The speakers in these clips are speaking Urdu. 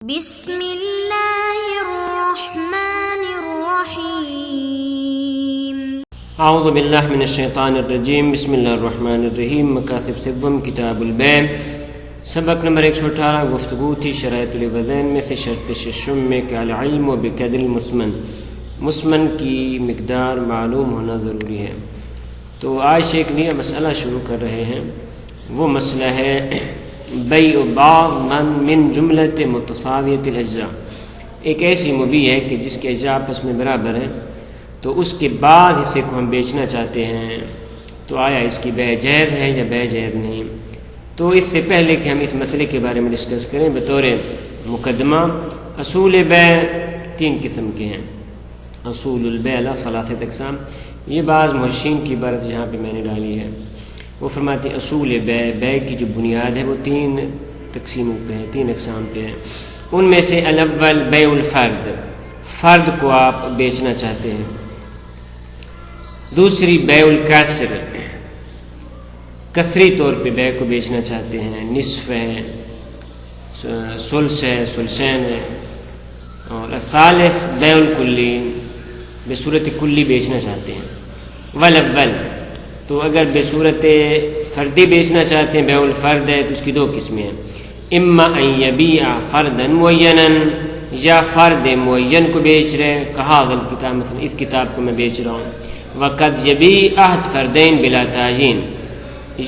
بسم اللہ الرحمن الرحیم اعوذ باللہ من الشیطان الرجیم بسم اللہ الرحمن الرحیم مقاصد سوم کتاب البیع سبق نمبر 118 گفتگو تھی شرائط الوزین میں سے شرط ششم میں کہ العلم بقدر المسمن مسمن کی مقدار معلوم ہونا ضروری ہے۔ تو آج سے ایک نیا مسئلہ شروع کر رہے ہیں، وہ مسئلہ ہے بیع بعض من جملت متساویت الاجزاء، ایک ایسی مبیع ہے کہ جس کے اجزاء آپس میں برابر ہیں تو اس کے بعض حصے کو ہم بیچنا چاہتے ہیں، تو آیا اس کی بیع جائز ہے یا بیع جائز نہیں؟ تو اس سے پہلے کہ ہم اس مسئلے کے بارے میں ڈسکس کریں، بطور مقدمہ اصول بیع 3 قسم کے ہیں۔ اصول البیع ثلاثۃ اقسام، یہ بعض محشین کی عبارت جہاں پہ میں نے ڈالی ہے، وہ فرماتے ہیں اصول بیع کی جو بنیاد ہے وہ 3 تقسیموں پہ ہے، 3 اقسام پہ ہے۔ ان میں سے الاول بیع الفرد، فرد کو آپ بیچنا چاہتے ہیں۔ دوسری بیع الکسر، کسری طور پہ بیع کو بیچنا چاہتے ہیں، نصف ہے، ثلث ہے، ثلثین ہے۔ اور الثالث بیع الکلی، بصورت کلی بیچنا چاہتے ہیں۔ والاول، تو اگر بصورت فردی بیچنا چاہتے ہیں، بیع الفرد ہے تو اس کی 2 قسمیں ہیں، اما ان یبیع فردا معینا، یا فرد معین کو بیچ رہے ہیں، کہذا الکتاب، مثلا اس کتاب کو میں بیچ رہا ہوں، وقد یبیع احد فردین بلا تعیین،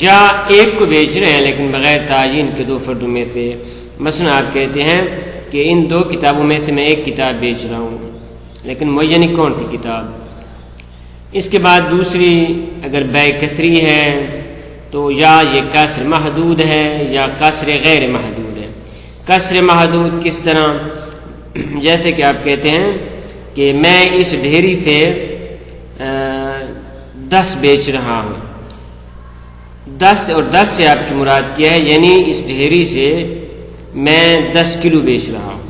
یا ایک کو بیچ رہے ہیں لیکن بغیر تعیین کے 2 فردوں میں سے، مثلا آپ کہتے ہیں کہ ان 2 کتابوں میں سے میں ایک کتاب بیچ رہا ہوں، لیکن معین کون سی کتاب؟ اس کے بعد دوسری اگر بیع کسری ہے تو یا یہ کسر محدود ہے یا کسر غیر محدود ہے۔ کسر محدود کس طرح؟ جیسے کہ آپ کہتے ہیں کہ میں اس ڈھیری سے 10 بیچ رہا ہوں، 10 اور 10 سے آپ کی مراد کیا ہے، یعنی اس ڈھیری سے میں 10 کلو بیچ رہا ہوں۔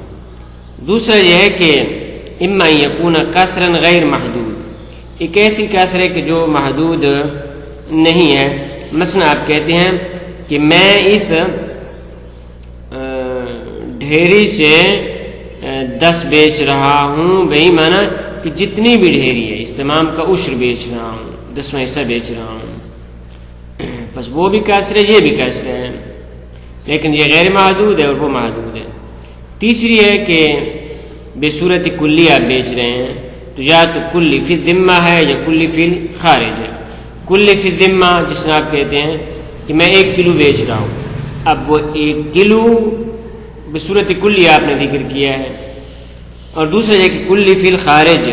دوسرا یہ ہے کہ اما یکون کسرا غیر محدود، ایک ایسی کسر ہے کہ جو محدود نہیں ہے، مثلا آپ کہتے ہیں کہ میں اس ڈھیری سے 10 بیچ رہا ہوں، بھئی معنی کہ جتنی بھی ڈھیری ہے اس تمام کا عشر بیچ رہا ہوں، 10واں حصہ بیچ رہا ہوں، بس وہ بھی کسر ہے، یہ بھی کسر ہے، لیکن یہ غیر محدود ہے اور وہ محدود ہے۔ تیسری ہے کہ بصورت کلی آپ بیچ رہے ہیں، تو یا تو کلی فی الذمہ ہے یا کلی فی الخارج ہے۔ کلی فی الذمہ جس میں آپ کہتے ہیں کہ میں 1 کلو بیچ رہا ہوں، اب وہ 1 کلو بصورت کلی آپ نے ذکر کیا ہے، اور دوسرا ہے کہ کلی فی الخارج،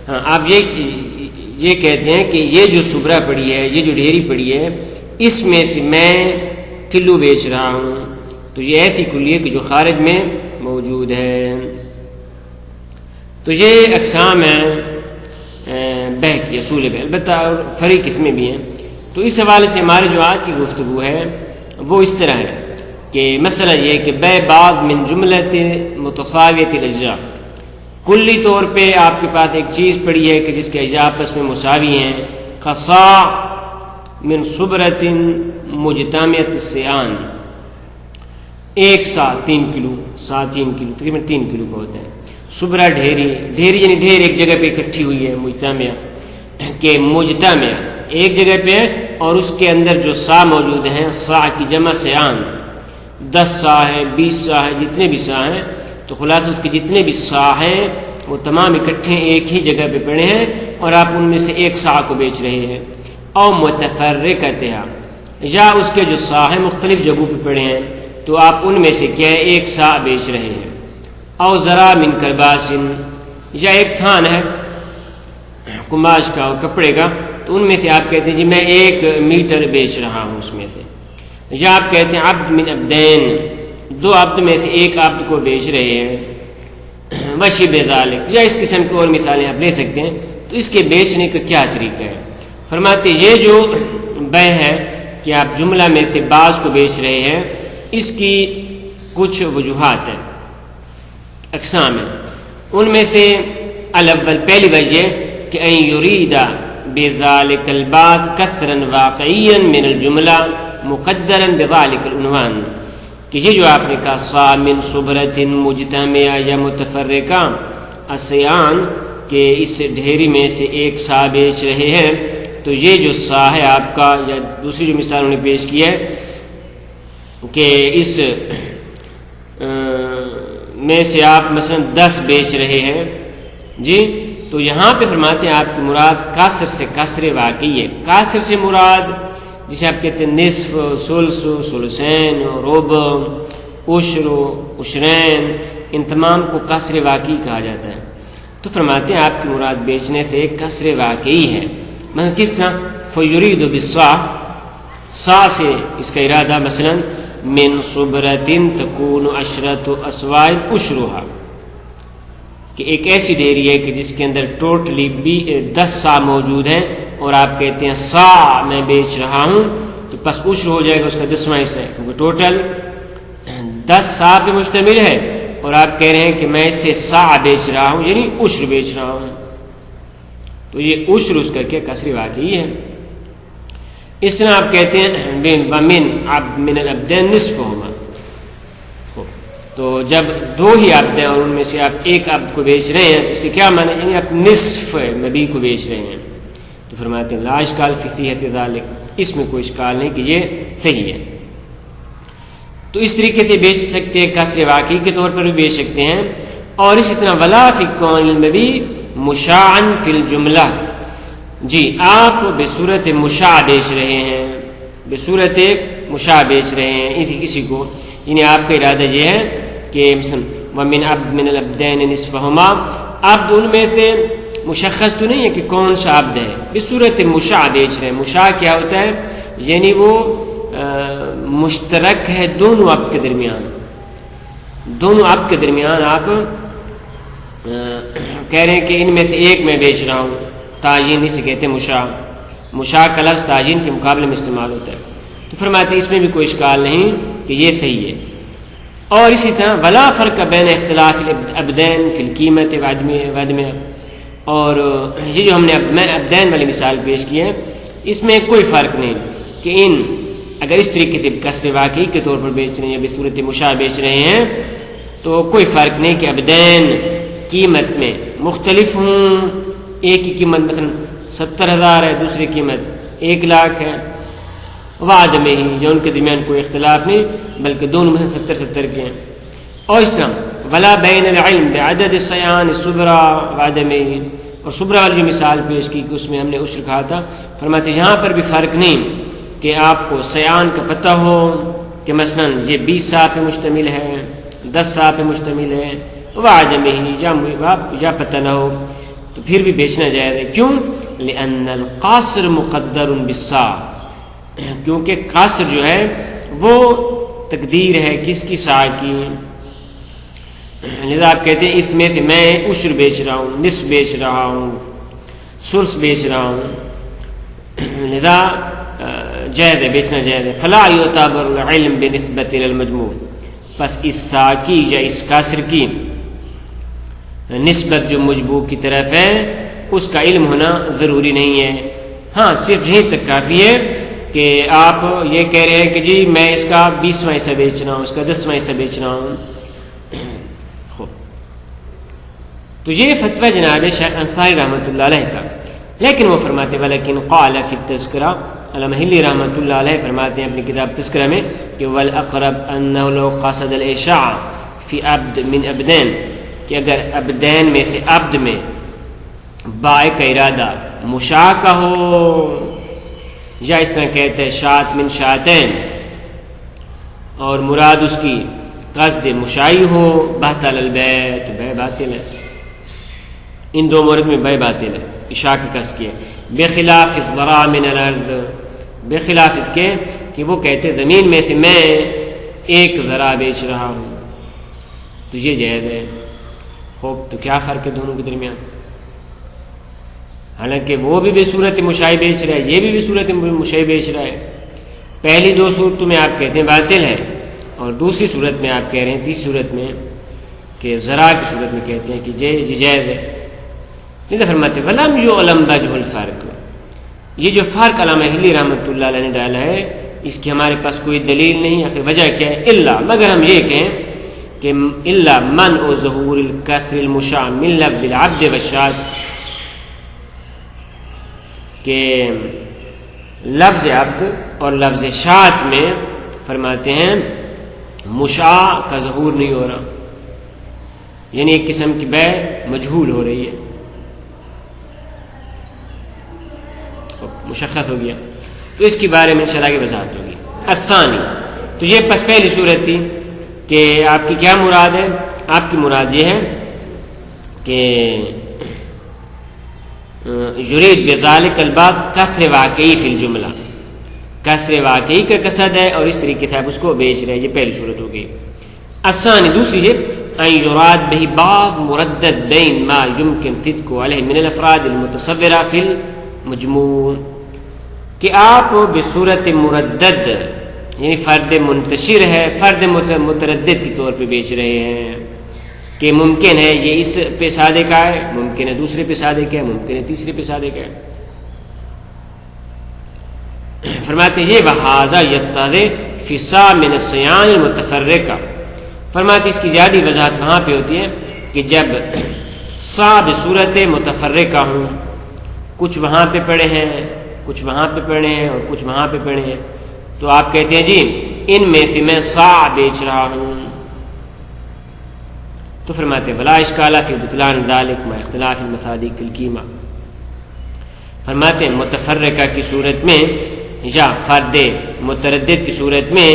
ہاں آپ یہ کہتے ہیں کہ یہ جو صبرہ پڑی ہے، یہ جو ڈھیری پڑی ہے، اس میں سے میں کلو بیچ رہا ہوں، تو یہ ایسی کلی ہے کہ جو خارج میں موجود ہے۔ تو یہ اقسام ہیں بیع کی، اصول بیع، البتہ اور فرعی قسمیں بھی ہیں۔ تو اس حوالے سے ہماری جو آج کی گفتگو ہے وہ اس طرح ہے کہ مسئلہ یہ کہ بیع بعض من جملت متساویت الاجزاء، کلی طور پہ آپ کے پاس ایک چیز پڑی ہے کہ جس کے اجزاء آپس میں مساوی ہیں، قصاع من صبرۃ مجتمعۃ السیان، 1 سا 3 کلو، سا 3 کلو، تقریباً 3 کلو کا ہوتا ہے۔ صبرہ ڈھیری یعنی ڈھیر ایک جگہ پہ اکٹھی ہوئی ہے، مجتمع کہ مجتمع ایک جگہ پہ ہے، اور اس کے اندر جو سا موجود ہیں، سا کی جمع سیان، 10 سا ہیں، 20 سا ہیں، جتنے بھی سا ہیں، تو خلاصہ اس کے جتنے بھی سا ہیں وہ تمام اکٹھے ایک ہی جگہ پہ پڑے ہیں، اور آپ ان میں سے 1 سا کو بیچ رہے ہیں۔ او متفرقتھا، یا اس کے جو سا ہیں مختلف جگہوں پہ پڑے ہیں، تو آپ ان میں سے کیا ہے 1 سا بیچ رہے ہیں۔ او ذرا من کرباس، یا ایک تھان ہے قماش کا اور کپڑے کا، تو ان میں سے آپ کہتے ہیں جی میں 1 میٹر بیچ رہا ہوں اس میں سے۔ یا آپ کہتے ہیں عبد من عبدین، 2 عبد میں سے 1 عبد کو بیچ رہے ہیں۔ وشبہ ذالک، یا اس قسم کی اور مثالیں آپ لے سکتے ہیں۔ تو اس کے بیچنے کا کیا طریقہ ہے؟ فرماتے یہ جو بیع ہے کہ آپ جملہ میں سے بعض کو بیچ رہے ہیں، اس کی کچھ وجوہات ہیں، اقسام ہیں۔ ان میں سے الاول، پہلی وجہ کہ ان یرید بذالک البعض کسرا واقعیا من الجملہ مقدرا بذالک العنوان، کہ یہ جو آپ نے کہا صا من صبرۃ مجتمعہ یا متفرقہ الصیان، کہ اس ڈھیری میں سے ایک سا بیچ رہے ہیں، تو یہ جو سا ہے آپ کا، یا دوسری جو مثال انہوں نے پیش کی ہے کہ اس میں سے آپ مثلا 10 بیچ رہے ہیں جی، تو یہاں پہ فرماتے ہیں آپ کی مراد کاسر سے کسر واقعی ہے۔ کاسر سے مراد جسے آپ کہتے ہیں نصف، ثلث، ثلثین، ربع، عشر، عشرین، ان تمام کو کسر واقعی کہا جاتا ہے۔ تو فرماتے ہیں آپ کی مراد بیچنے سے کسر واقعی ہے۔ مثلا کس طرح؟ فیرید بالصا، صا سے اس کا ارادہ مثلا من صبرۃ تکون عشرۃ اسواع عشرها، کہ ایک ایسی ڈھیری ہے کہ جس کے اندر ٹوٹلی 10 سا موجود ہیں، اور آپ کہتے ہیں سا میں بیچ رہا ہوں، تو پس عشر ہو جائے گا اس کا 10واں حصہ ہے، کیونکہ ٹوٹل 10 سا پہ مشتمل ہے، اور آپ کہہ رہے ہیں کہ میں اس سے سا بیچ رہا ہوں، یعنی عشر بیچ رہا ہوں، تو یہ عشر اس کا کیا کسر واقعی ہے۔ اس طرح آپ کہتے ہیں ومن عبد من العبدین نصفہما، تو جب 2 ہی عبد ہیں اور ان میں سے آپ ایک عبد کو بیچ رہے ہیں، تو اس کے کیا معنی؟ یعنی آپ نصف نبی کو بیچ رہے ہیں۔ تو فرماتے ہیں لا اشکال فی صحت ذلک، اس میں کوئی اشکال نہیں کہ یہ صحیح ہے۔ تو اس طریقے سے بیچ سکتے ہیں، کسر واقعی کے طور پر بھی بیچ سکتے ہیں، اور اسی طرح ولا فی کون المبی مشاعا فی الجملہ، جی آپ بصورت مشاع بیچ رہے ہیں، بصورت مشاع بیچ رہے ہیں کسی کو، یعنی آپ کا ارادہ یہ ہے کہ مثلا ومن عبد من العبدین نصفہما، عبد ان میں سے مشخص تو نہیں ہے کہ کون سا عبد ہے، بصورت مشاع بیچ رہے ہیں۔ مشاع کیا ہوتا ہے؟ یعنی وہ مشترک ہے دونوں عبد کے درمیان، دونوں عبد کے درمیان آپ کہہ رہے ہیں کہ ان میں سے ایک میں بیچ رہا ہوں، تعین اسے کہتے ہیں مشاع۔ مشاع کا لفظ تعین کے مقابلے میں استعمال ہوتا ہے، تو فرماتے اس میں بھی کوئی اشکال نہیں کہ یہ صحیح ہے۔ اور اسی طرح ولا فرق بین اختلاف العبدین فی القیمت وعدمہ، اور یہ جو ہم نے عبدین والی مثال پیش کی ہے، اس میں کوئی فرق نہیں کہ ان اگر اس طریقے سے کسر واقعی کے طور پر بیچ رہے ہیں یا بصورت مشاع بیچ رہے ہیں، تو کوئی فرق نہیں کہ عبدین قیمت میں مختلف ہوں، ایک کی قیمت مثلا 70,000 ہے، دوسری قیمت 1,00,000 ہے، وعد میں ہی جو ان کے درمیان کوئی اختلاف نہیں، بلکہ دونوں مثلا 70 کے ہیں۔ اور اس طرح ولا بین العلم بعدد الصیان الصبرا وعدمہ، اور صبرا والی جو مثال پیش کی کہ اس میں ہم نے عشر کہا تھا، فرماتے یہاں پر بھی فرق نہیں کہ آپ کو سیان کا پتہ ہو کہ مثلا یہ 20 سا پہ مشتمل ہے، 10 سا پہ مشتمل ہے، وعدمہ ہی یا پتہ نہ ہو، تو پھر بھی بیچنا جائز ہے۔ کیوں؟ لأن القاصر مقدر بالصاع، کیونکہ قاصر جو ہے وہ تقدیر ہے کس کی؟ سا کی، لذا آپ کہتے ہیں اس میں سے میں عشر بیچ رہا ہوں، نصف بیچ رہا ہوں، ثلث بیچ رہا ہوں، لذا جائز ہے، بیچنا جائز ہے۔ فلا یعتبر العلم بنسبت للمجموع، پس اس سا کی یا اس قاصر کی نسبت جو مجموع کی طرف ہے اس کا علم ہونا ضروری نہیں ہے۔ ہاں صرف یہی تک کافی ہے کہ آپ یہ کہہ رہے ہیں کہ جی میں اس کا 20واں حصہ بیچ رہا ہوں، اس کا 10واں حصہ بیچ رہا ہوں۔ تو یہ فتویٰ جناب شیخ انصاری رحمۃ اللہ علیہ کا، لیکن وہ فرماتے ولیکن قال فی التذکرہ، علامہ ہلی رحمۃ اللہ علیہ فرماتے ہیں اپنی کتاب تذکرہ میں کہ والاقرب انہ لو قصد الاشاع فی عبد من عبدین، کہ اگر عبدین میں سے عبد میں بائع کا ارادہ مشاع کا ہو، یا اس طرح کہتے ہیں شاۃ من شاۃین، اور مراد اس کی قصد مشاعی ہو، بطل البیع، تو بیع باطل ہے۔ ان دو مورد میں بیع باطل ہے، اشاع کی قصد کی ہے۔ بخلاف الذرا من الارض، بخلاف اس کے کہ وہ کہتے زمین میں سے میں 1 ذرا بیچ رہا ہوں، تو یہ جائز ہے۔ خوب، تو کیا فرق ہے دونوں کے درمیان؟ حالانکہ وہ بھی بصورت مشاع بیچ رہا ہے، یہ بھی بصورت مشاع بیچ رہا ہے۔ پہلی 2 صورتوں میں آپ کہتے ہیں باطل ہے، اور دوسری صورت میں آپ کہہ رہے ہیں، تیسری صورت میں کہ ذرا کی صورت میں کہتے ہیں کہ یہ جائز ہے۔ لذا فرماتے ولم یعلم وجہ الفرق، یہ جو فرق علامہ ہلی رحمۃ اللہ علیہ نے ڈالا ہے اس کی ہمارے پاس کوئی دلیل نہیں. آخر وجہ کیا ہے؟ الا مگر ہم یہ کہیں کہ الا من و ظہور الکسر المشاع من لفظ العبد والشاذ، کہ لفظ عبد اور لفظ شاذ میں فرماتے ہیں مشاع کا ظہور نہیں ہو رہا، یعنی ایک قسم کی بے مجہول ہو رہی ہے. مشخص ہو گیا، تو اس کے بارے میں انشاءاللہ کی وضاحت ہوگی. الثانی، تو یہ پس پہلی صورت تھی کہ آپ کی کیا مراد ہے؟ آپ کی مراد یہ ہے کہ یرید بذالک البعض کسر واقعی فی الجملہ، کسر واقعی کا قصد ہے اور اس طریقے سے آپ اس کو بیچ رہے ہیں. یہ پہلی صورت ہو گئی. الثانی، دوسری ہے ان یراد به بعض مردد بین ما یمکن صدق علیہ من الافراد المتصورہ فی المجموع، کہ آپ بصورت مردد یعنی فرد منتشر ہے، فرد متردد کے طور پہ بیچ رہے ہیں کہ ممکن ہے یہ اس پہ صادق ہے، ممکن ہے دوسرے پہ صادق ہے، ممکن ہے تیسرے پہ صادق ہے. فرماتے ہیں یہ وہذا یتضح فی صاع من الصیان المتفرقہ، فرماتے اس کی زیادہ وضاحت وہاں پہ ہوتی ہے کہ جب صاع بصورت متفرقہ ہوں، کچھ وہاں پہ پڑے ہیں، کچھ وہاں پہ پڑے ہیں اور کچھ وہاں پہ پڑے ہیں، تو آپ کہتے ہیں جی ان میں سے میں صاع بیچ رہا ہوں. تو فرماتے ہیں بلا اشکال فی بطلان ذالک مع اختلاف المصادیق فی القیمہ. فرماتے ہیں متفرقہ کی صورت میں یا فرد متردد کی صورت میں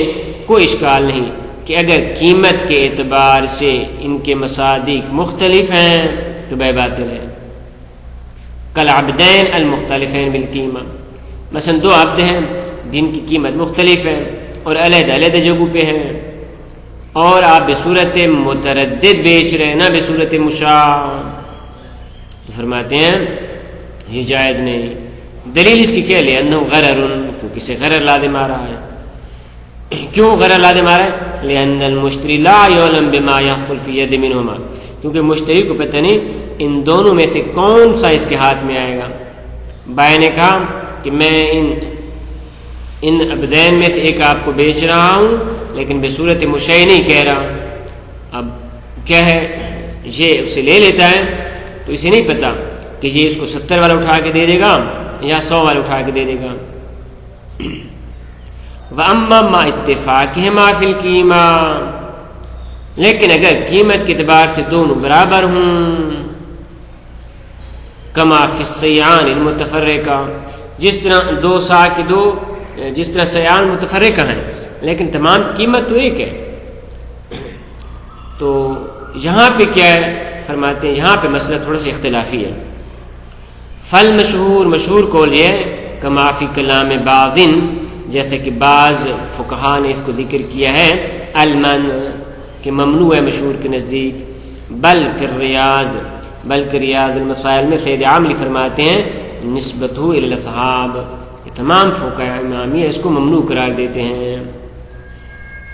کوئی اشکال نہیں کہ اگر قیمت کے اعتبار سے ان کے مصادیق مختلف ہیں تو بے باطل ہے. کالعبدین المختلفین بالقیمہ، مثلا دو عبد ہیں جن کی قیمت مختلف ہے اور علیحدہ علیحدہ جگہوں پہ ہیں، اور آپ بصورت متردد بیچ رہے ہیں نہ بصورت مشاع، تو فرماتے ہیں یہ جائز نہیں. دلیل اس کی کیا لے انہ غرر، کیونکہ سے غرر لازم آ رہا ہے. کیوں غرر لازم آ رہا ہے؟ لأن المشتری لا یعلم بما یحصل فی ید منہما، کیونکہ مشتری کو پتہ نہیں ان دونوں میں سے کون سا اس کے ہاتھ میں آئے گا. بائیں نے کہا کہ میں ان عبدین میں سے ایک آپ کو بیچ رہا ہوں لیکن بصورت مشاع نہیں کہہ رہا. اب کیا ہے، یہ اسے لے لیتا ہے تو اسے نہیں پتا کہ یہ اس کو 70 والا اٹھا کے دے دے گا یا 100 والا اٹھا کے دے دے گا. وَأَمَّا مَا اتِّفَاقِهِمَا فِي الْقِیمَةِ، لیکن اگر قیمت کے اعتبار سے دونوں برابر ہوں، کما فی الصیعان المتفرقہ، جس طرح دو سا کے دو، جس طرح صیعان متفرقہ ہیں لیکن تمام قیمت تو ایک ہے. تو یہاں پہ کیا ہے؟ فرماتے ہیں یہاں پہ مسئلہ تھوڑا سا اختلافی ہے. فل مشہور قول یہ ہے کما فی کلام بعضن، جیسے کہ بعض فقہا نے اس کو ذکر کیا ہے المن، کہ ممنوع ہے مشہور کے نزدیک. بل فی الریاض، بلکہ ریاض المسائل میں سید عاملی فرماتے ہیں نسبتہ الی الاصحاب، تمام فقہاء امامیہ اس کو ممنوع قرار دیتے ہیں.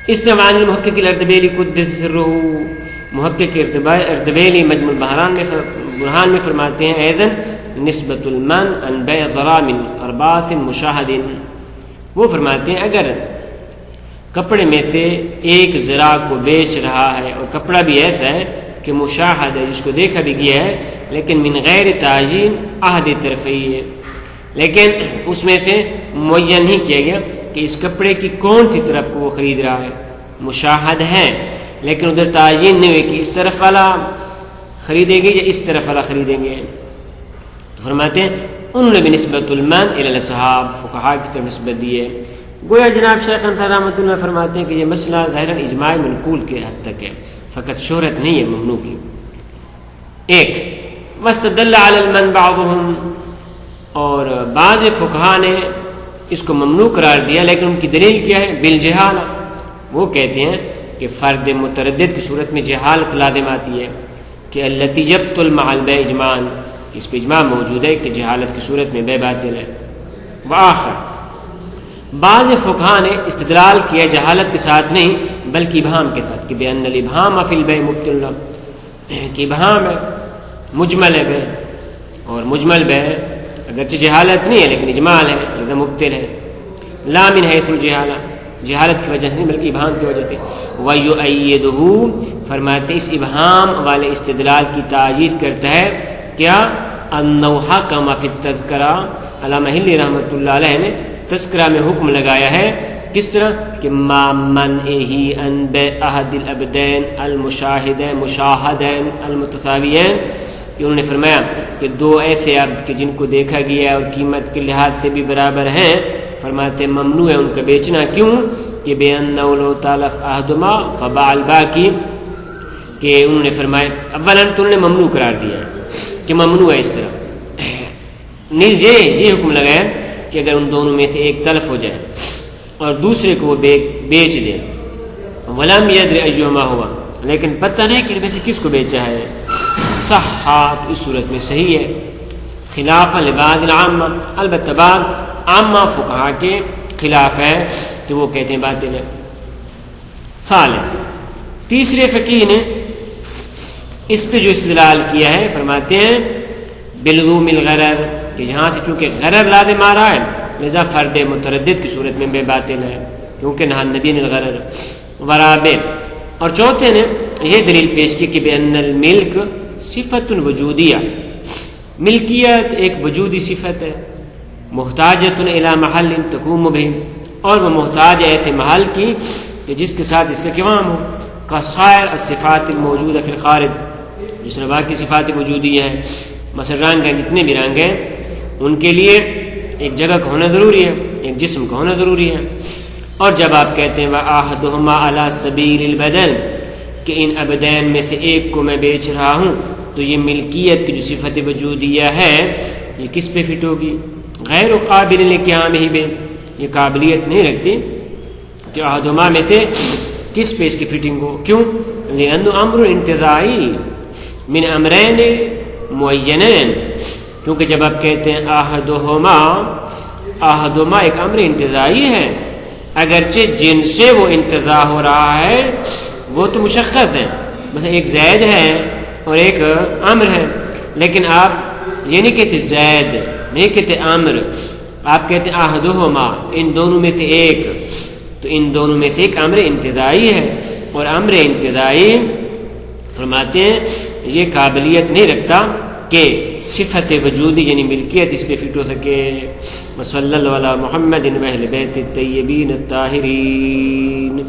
اس طرح عن المحقق الاردبیلی قدس سرہ، محقق اردبیلی مجموع البرہان میں فرماتے ہیں ایزن نسبت المن ان بیع ذرا من قرباس مشاہد، وہ فرماتے ہیں اگر کپڑے میں سے ایک ذرا کو بیچ رہا ہے اور کپڑا بھی ایسا ہے کہ مشاہد ہے، جس کو دیکھا بھی گیا ہے لیکن من غیر تعیین احد طرفی ہے، لیکن اس میں سے معین نہیں کیا گیا کہ اس کپڑے کی کون سی طرف کو وہ خرید رہا ہے. مشاہد ہے لیکن ادھر تعین نہیں ہوئی کہ اس طرف والا خریدیں گے یا اس طرف والا خریدیں گے. تو فرماتے ہیں انہوں نے بھی نسبت المن الی الاصحاب، فقہاء کی طرف نسبت دی ہے. گویا جناب شیخ انصار رحمۃ اللہ فرماتے ہیں کہ یہ مسئلہ ظاہراً اجماع منقول کے حد تک ہے، فقط شہرت نہیں ہے ممنوع کی. ایک مستدل علی المن بعضهم، اور بعض فقہاء نے اس کو ممنوع قرار دیا لیکن ان کی دلیل کیا ہے؟ بالجہالہ، وہ کہتے ہیں کہ فرد متردد کی صورت میں جہالت لازم آتی ہے کہ التی یبطل مع البیع اجماعا، اس پہ اجماع موجود ہے کہ جہالت کی صورت میں بے باطل ہے. وآخر، بعض فقہاء نے استدلال کیا جہالت کے ساتھ نہیں بلکہ ابہام کے ساتھ کہ بأن الابہام فی البیع مبطل، کہ ابہام ہے مجمل ہے بے، اور مجمل بے اگرچہ جہالت نہیں ہے لیکن اجمال ہے لذا مبطل ہے. لا من حیث الجہالہ، جہالت کی وجہ سے نہیں بلکہ ابہام کی وجہ سے. وَيُؤَيِّدُهُ فرماتے اس ابہام والے استدلال کی تائید کرتا ہے کیا؟ أَنَّهُ حَكَمَ فِي التَّذْكِرَةِ، علامہ ہلی رحمۃ اللہ علیہ نے تذکرہ میں حکم لگایا ہے کس طرح کہ ما منعہ ان بأحد الابدین المشاہدین مشاہدین المتساویین، کہ انہوں نے فرمایا کہ دو ایسے عبد کہ جن کو دیکھا گیا ہے اور قیمت کے لحاظ سے بھی برابر ہیں، فرماتے ممنوع ہے ان کا بیچنا. کیوں؟ کہ بأنہ لو تالف احدہما فباع الباقی، کہ انہوں نے فرمایا اولاً تو انہوں نے ممنوع قرار دیا ہے کہ ممنوع ہے اس طرح. نیز یہ حکم لگایا کہ اگر ان دونوں میں سے ایک تلف ہو جائے اور دوسرے کو وہ بیچ دے، ولم یدر ایہما ہوا، لیکن پتہ نہیں کہ ان میں سے کس کو بیچا ہے، صحات اس صورت میں صحیح ہے، خلافا لبعض العامہ، البتہ بعض عامہ فقہا کے خلاف ہے کہ وہ کہتے ہیں باطل ہے. ثالث، تیسرے فقیہ نے اس پہ جو استدلال کیا ہے فرماتے ہیں بلزوم الغرر، کہ جہاں سے چونکہ غرر لازم آ رہا ہے لذا فرد متردد کی صورت میں بے باطل ہے، کیونکہ نہى النبی عن الغرر. ورابع، اور چوتھے نے یہ دلیل پیش کی کہ بأن الملک صفت وجودیہ، ملکیت ایک وجودی صفت ہے، محتاجۃ الی محل تقوم بہ، اور وہ محتاج ہے ایسے محل کی کہ جس کے ساتھ اس کا قیام ہو، کسائر الصفات الموجودہ فی الخارج، جس طرح باقی صفات وجودیہ ہیں، مثلا رنگ ہیں، جتنے بھی رنگ ہیں ان کے لیے ایک جگہ کا ہونا ضروری ہے، ایک جسم کا ہونا ضروری ہے. اور جب آپ کہتے ہیں وَآحَدُهُمَا عَلَى سَبِيلِ الْبَدَلِ، کہ ان ابدین میں سے ایک کو میں بیچ رہا ہوں، تو یہ ملکیت کی جو صفت وجودیہ ہے یہ کس پہ فٹ ہوگی؟ غیر قابل لقیامہ بہ، یہ قابلیت نہیں رکھتی کہ احدہما میں سے کس پہ اس کی فٹنگ ہو. کیوں؟ لأنه امر انتزاعی من امرین معینین، کیونکہ جب آپ کہتے ہیں احدہما ایک امر انتزاعی ہے، اگرچہ جن سے وہ انتزاع ہو رہا ہے وہ تو مشخص ہے، مثلا ایک زید ہے اور ایک امر ہے، لیکن آپ یہ نہیں کہتے زید، نہیں کہتے امر، آپ کہتے احدہما، ان دونوں میں سے ایک، تو ان دونوں میں سے ایک امر انتزاعی ہے، اور امر انتزاعی فرماتے ہیں یہ قابلیت نہیں رکھتا کہ صفت وجودی یعنی ملکیت اس پہ فٹ ہو سکے. وصلی اللہ علی محمد و اہل بیت الطیبین الطاہرین.